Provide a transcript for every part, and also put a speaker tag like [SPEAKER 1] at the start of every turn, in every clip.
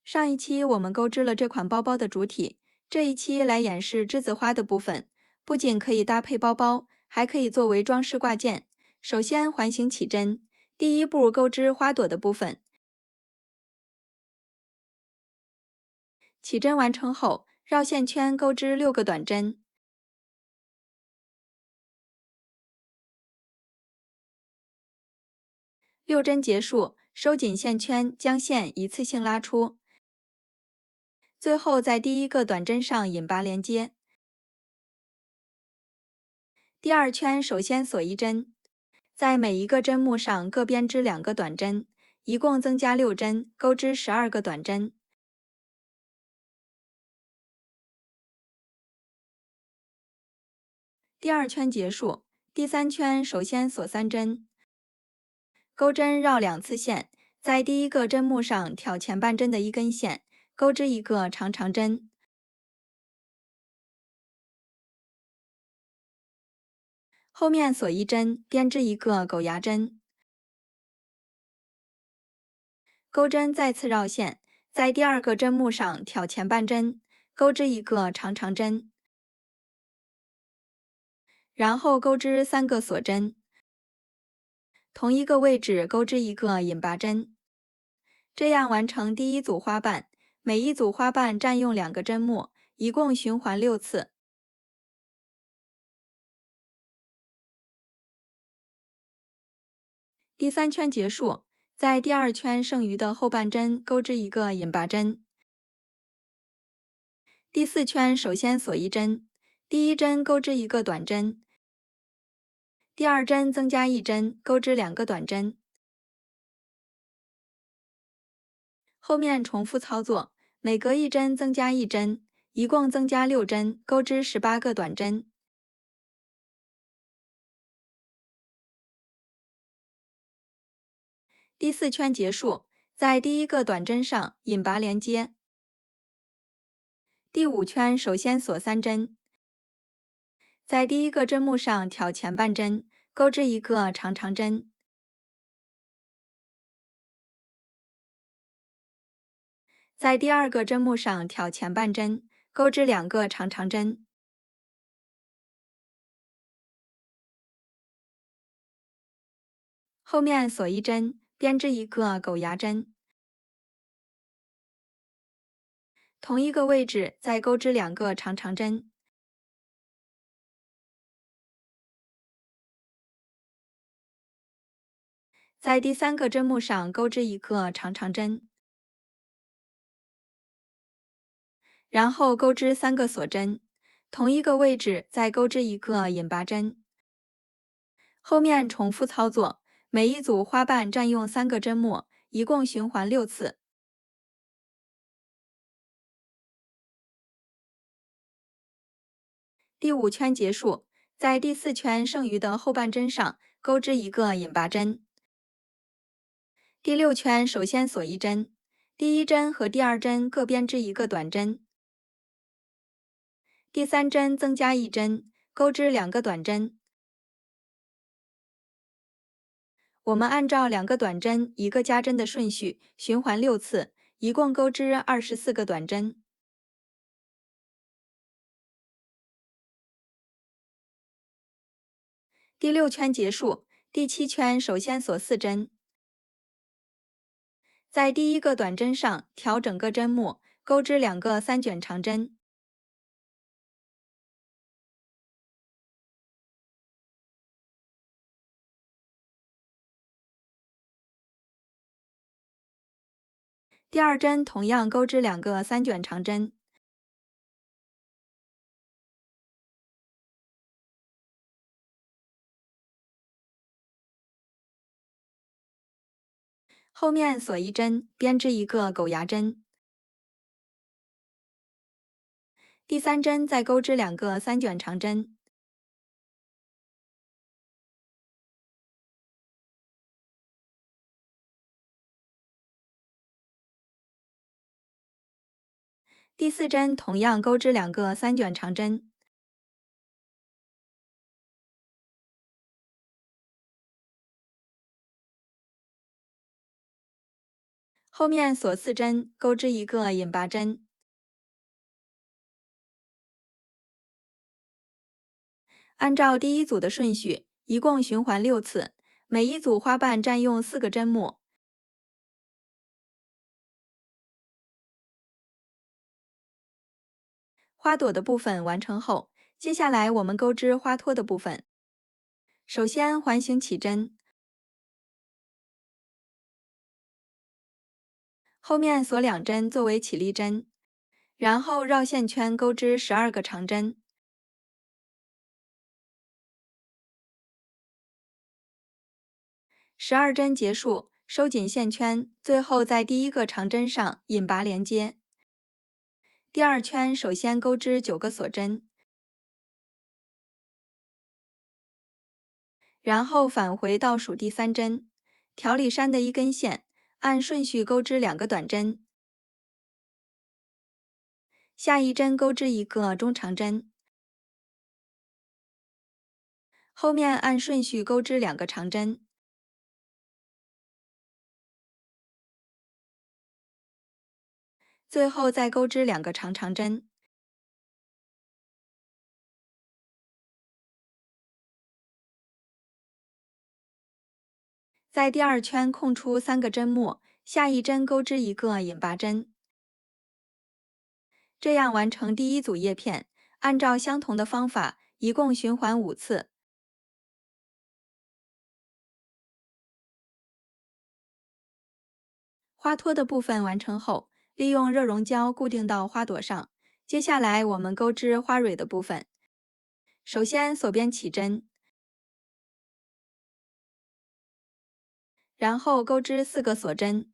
[SPEAKER 1] 上一期我们钩织了这款包包的主体，这一期来演示栀子花的部分。不仅可以搭配包包，还可以作为装饰挂件。首先环形起针，第一步钩织花朵的部分。起针完成后，绕线圈钩织6个短针。6针结束，收紧线圈，将线一次性拉出。最后在第一个短针上引拔连接。第二圈首先锁1针，在每一个针目上各编织2个短针，一共增加6针，钩织12个短针。第二圈结束，第三圈首先锁3针，钩针绕2次线，在第一个针目上挑前半针的1根线，钩织一个长长针。后面锁1针，编织一个狗牙针。钩针再次绕线，在第二个针目上挑前半针，钩织一个长长针。然后钩织3个锁针，同一个位置钩织一个引拔针。这样完成第一组花瓣，每一组花瓣占用2个针目，一共循环6次。第3圈结束，在第2圈剩余的后半针钩织一个引拔针。第4圈首先锁1针，第1针钩织一个短针，第2针增加1针，钩织2个短针。后面重复操作，每隔1针增加1针，一共增加6针，钩织18个短针。第4圈结束，在第一个短针上引拔连接。第5圈首先锁3针，在第一个针目上挑前半针，钩织一个长长针。在第二个针目上挑前半针，钩织2个长长针。后面锁1针，编织一个狗牙针。同一个位置再钩织2个长长针。在第3个针目上钩织一个长长针，然后钩织3个锁针，同一个位置再钩织一个引拔针。后面重复操作，每一组花瓣占用3个针目，一共循环6次。第5圈结束，在第4圈剩余的后半针上钩织一个引拔针。第6圈首先锁1针，第1针和第2针各编织一个短针，第3针增加1针，钩织2个短针。我们按照2个短针1个加针的顺序循环6次，一共钩织24个短针。第6圈结束，第7圈首先锁4针，在第一个短针上挑整个针目，钩织2个3卷长针。第2针同样钩织2个3卷长针。后面锁1针，编织一个狗牙针。第3针再钩织2个3卷长针。第4针同样钩织2个3卷长针。后面锁4针，钩织一个引拔针。按照第一组的顺序，一共循环6次，每一组花瓣占用4个针目。花朵的部分完成后，接下来我们钩织花托的部分。首先环形起针，后面锁2针作为起立针，然后绕线圈钩织12个长针。12针结束，收紧线圈，最后在第一个长针上引拔连接。第2圈首先钩织9个锁针，然后返回倒数第3针，条里衫的1根线，按顺序钩织2个短针，下一针钩织一个中长针，后面按顺序钩织2个长针，最后再钩织2个长针。在第2圈空出3个针目，下一针钩织一个引拔针。这样完成第一组叶片，按照相同的方法，一共循环5次。花托的部分完成后，利用热熔胶固定到花朵上。接下来我们钩织花蕊的部分。首先锁边起针，然后钩织4个锁针，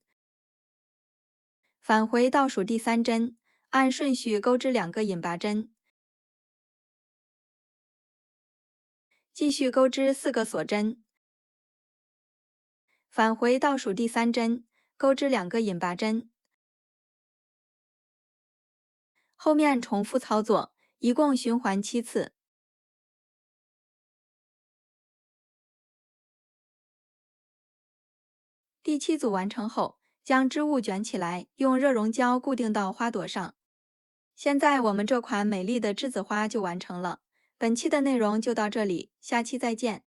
[SPEAKER 1] 返回倒数第3针，按顺序钩织2个引拔针，继续钩织4个锁针，返回倒数第3针，钩织2个引拔针，后面重复操作，一共循环7次。第7组完成后，将织物卷起来，用热熔胶固定到花朵上。现在我们这款美丽的栀子花就完成了。本期的内容就到这里，下期再见。